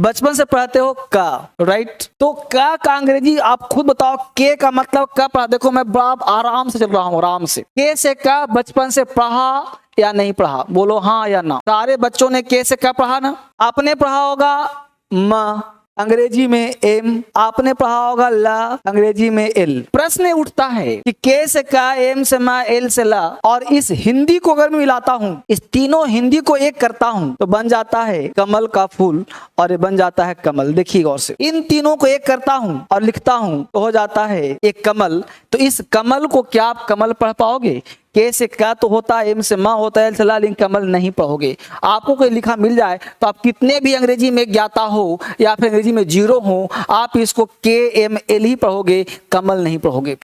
बचपन से पढ़ते हो का, राइट। तो का अंग्रेजी आप खुद बताओ, के का मतलब का पढ़ा। देखो मैं बड़ा आराम से चल रहा हूँ, आराम से। के से का बचपन से पढ़ा या नहीं पढ़ा, बोलो हाँ या ना। सारे बच्चों ने के से का पढ़ा ना। आपने पढ़ा होगा म, अंग्रेजी में एम। आपने पढ़ा होगा ला, अंग्रेजी में एल। प्रश्न उठता है कि के से का, एम से मा, एल से ला, और इस हिंदी को अगर मैं मिलाता हूं, इस तीनों हिंदी को एक करता हूं तो बन जाता है कमल का फूल, और ये बन जाता है कमल। देखिए गौर से, इन तीनों को एक करता हूं और लिखता हूं तो हो जाता है एक कमल। तो इस कमल को क्या आप कमल पढ़ पाओगे? के से का तो होता है, एम से माँ होता है, एल से ला, लेकिन कमल नहीं पढ़ोगे। आपको कोई लिखा मिल जाए तो आप कितने भी अंग्रेजी में ज्ञाता हो या फिर अंग्रेजी में जीरो हो, आप इसको के एम एल ही पढ़ोगे, कमल नहीं पढ़ोगे।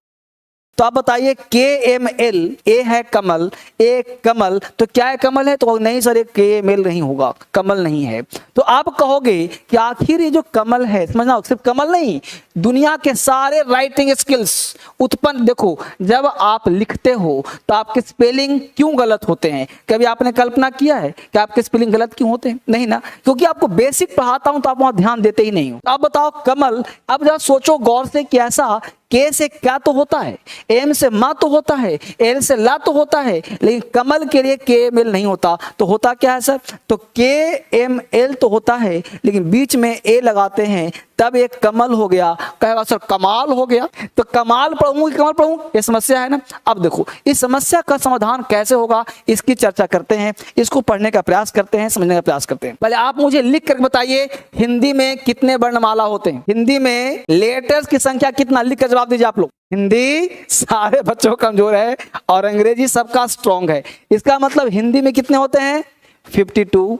तो आप बताइए, के एम एल, ए है कमल, ए कमल, तो क्या है कमल है? तो नहीं सर, के एम एल नहीं होगा, कमल नहीं है। तो आप कहोगे कि आखिर ये जो कमल है, समझना, सिर्फ कमल नहीं, दुनिया के सारे राइटिंग स्किल्स उत्पन्न, देखो जब आप लिखते हो तो आपके स्पेलिंग क्यों गलत होते हैं? कभी आपने कल्पना किया है कि आपके स्पेलिंग गलत क्यों होते हैं? नहीं ना, क्योंकि आपको बेसिक पढ़ाता हूं तो आप वहां ध्यान देते ही नहीं हो। आप बताओ कमल, अब जरा सोचो गौर से कि ऐसा के से क्या तो होता है, एम से मा तो होता है, एल से ला तो होता है, लेकिन कमल के लिए के एम एल नहीं होता। तो होता क्या है सर? तो के एम एल तो होता है, लेकिन बीच में ए लगाते हैं, तब एक कमल हो गया। कहेगा सर कमाल हो गया। तो कमाल पढ़ूं कि कमल पढ़ूं, ये समस्या है ना। अब देखो इस समस्या का समाधान कैसे होगा, इसकी चर्चा करते हैं, इसको पढ़ने का प्रयास करते हैं, समझने का प्रयास करते हैं। पहले आप मुझे लिख कर बताइए, हिंदी में कितने वर्णमाला होते हैं? हिंदी में लेटर्स की संख्या कितना? लिख कर जवाब दीजिए आप लोग। हिंदी सारे बच्चों कमजोर है और अंग्रेजी सबका स्ट्रॉन्ग है। इसका मतलब हिंदी में कितने होते हैं? 52,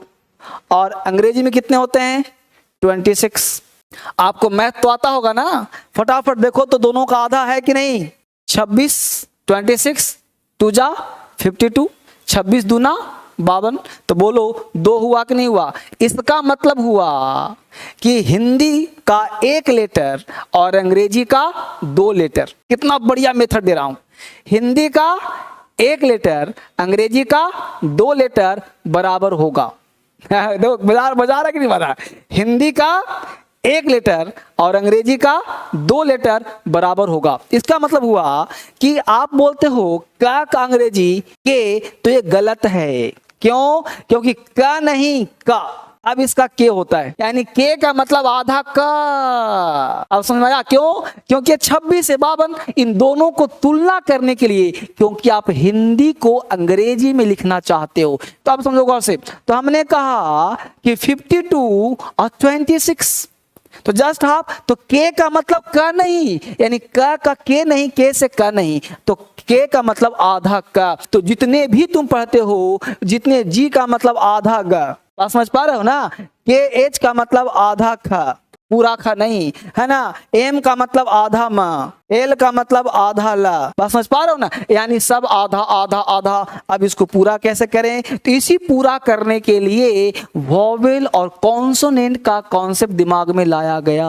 और अंग्रेजी में कितने होते हैं? 26। आपको मैथ तो आता होगा ना, फटाफट देखो तो दोनों का आधा है कि नहीं? 26, 26 2 जा 52, 26 दूना 52। तो बोलो 2 हुआ कि नहीं हुआ? इसका मतलब हुआ कि हिंदी का 1 लेटर और अंग्रेजी का 2 लेटर। कितना बढ़िया मेथड दे रहा हूं। हिंदी का 1 लेटर, अंग्रेजी का 2 लेटर बराबर होगा। देखो बजा रहा कि नहीं बजा? हिंदी का 1 लेटर और अंग्रेजी का 2 लेटर बराबर होगा। इसका मतलब हुआ कि आप बोलते हो का अंग्रेजी के, तो ये गलत है। क्यों? क्योंकि का नहीं का, अब इसका के होता है, यानी के का मतलब आधा का। अब समझ में आया क्यों? क्योंकि 26 से 52, इन दोनों को तुलना करने के लिए, क्योंकि आप हिंदी को अंग्रेजी में लिखना चाहते हो। तो आप समझो गौर से, तो हमने कहा कि 52 और 26, तो जस्ट हाफ। तो के का मतलब का नहीं, यानी का के नहीं, के से का नहीं, तो के का मतलब आधा का। तो जितने भी तुम पढ़ते हो, जितने जी का मतलब आधा गा, बात समझ पा रहे हो ना? के एच का मतलब आधा खा, पूरा खा नहीं है ना। एम का मतलब आधा माँ, एल का मतलब आधा ला, बात समझ पा रहे हो ना? यानी सब आधा आधा आधा। अब इसको पूरा कैसे करें? तो इसी पूरा करने के लिए वॉवेल और कॉन्सोनेंट का कॉन्सेप्ट दिमाग में लाया गया।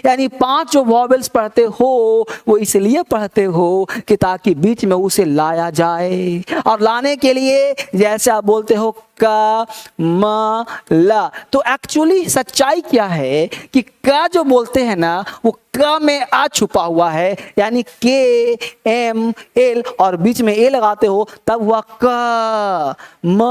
यानी 5 जो वॉवेल्स पढ़ते हो वो इसलिए पढ़ते हो कि ताकि बीच में उसे लाया जाए। और लाने के लिए जैसे आप बोलते हो का, म, ला, तो एक्चुअली सच्चाई क्या है कि का जो बोलते हैं ना, वो का में आ छुपा हुआ है, यानी के एम एल और बीच में ए लगाते हो, तब हुआ का, म,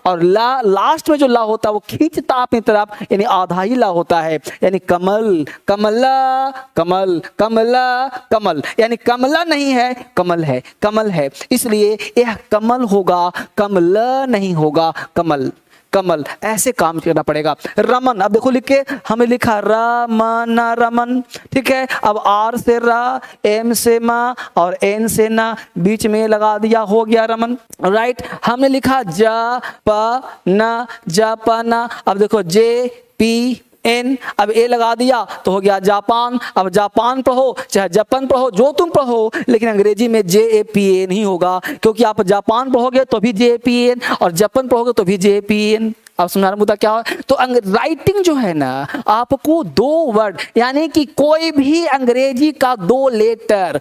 और ला, लास्ट में जो ला होता है वो खींचता अपनी तरफ, यानी आधा ही ला होता है, यानी कमल, कमला, कमल, कमला, कमल, यानी कमला नहीं है, कमल है, कमल है। इसलिए यह कमल होगा, कमला नहीं होगा, कमल, कमल। ऐसे काम करना पड़ेगा। रमन, अब देखो लिख के हमें लिखा रमन, रमन, ठीक है। अब आर से रा, एम से मा और एन से ना, बीच में लगा दिया, हो गया रमन, राइट। हमने लिखा जा प ना, जा प ना। अब देखो जे पी एन, अब ए लगा दिया तो हो गया जापान। अब जापान पढ़ो चाहे जापान पढ़ो, जो तुम पढ़ो, लेकिन अंग्रेजी में जे ए पी ए नहीं होगा, क्योंकि आप जापान पढ़ोगे तो भी जे ए पी एन और जापान पढ़ोगे तो भी जे ए पी एन। अब समझ मुद्दा क्या है। तो राइटिंग जो है ना, आपको दो वर्ड यानी कि कोई भी अंग्रेजी का दो लेटर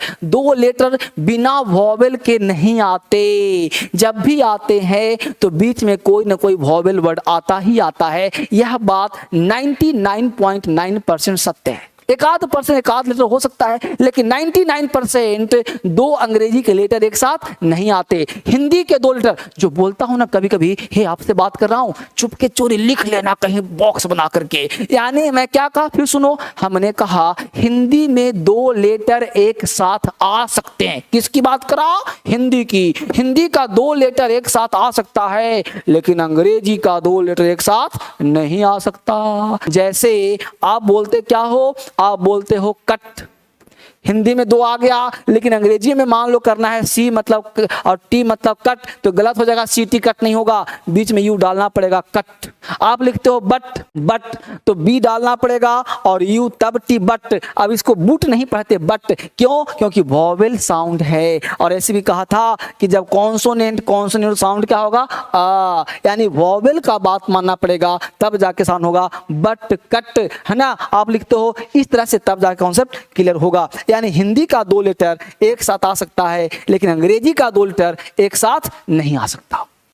बिना वॉवेल के नहीं आते। जब भी आते हैं तो बीच में कोई ना कोई वॉवेल वर्ड आता ही आता है। यह बात 99.9% सत्य है। एक आध लेटर हो सकता है, लेकिन 99% दो अंग्रेजी के लेटर एक साथ नहीं आते। हिंदी के दो लेटर, जो बोलता हूं ना कभी कभी, हे आपसे बात कर रहा हूं, चुपके चोरी लिख लेना कहीं बॉक्स बना करके। यानी मैं क्या कहा, फिर सुनो, हमने कहा हिंदी में दो लेटर एक साथ आ सकते हैं। किसकी बात करा? हिंदी की। हिंदी का दो लेटर एक साथ आ सकता है, लेकिन अंग्रेजी का दो लेटर एक साथ नहीं आ सकता। जैसे आप बोलते क्या हो? आप बोलते हो कट। हिंदी में दो आ गया, लेकिन अंग्रेजी में मान लो करना है सी मतलब और टी मतलब कट, तो गलत हो जाएगा। सी टी कट नहीं होगा, बीच में यू डालना पड़ेगा, कट। आप लिखते हो बट तो बी डालना पड़ेगा और यू तब टी, बट। अब इसको बुट नहीं पढ़ते, बट। क्यों? क्योंकि वॉवेल साउंड है। और ऐसे भी कहा था कि जब कॉन्सोनेंट साउंड क्या होगा? आ, यानी वॉवेल का बात मानना पड़ेगा, तब जाके साउंड होगा बट, कट, है ना। आप लिखते हो इस तरह से, तब जाके कॉन्सेप्ट क्लियर होगा। यानी हिंदी का दो लेटर एक साथ आ सकता है, लेकिन अंग्रेजी का दो लेटर एक साथ नहीं आ सकता।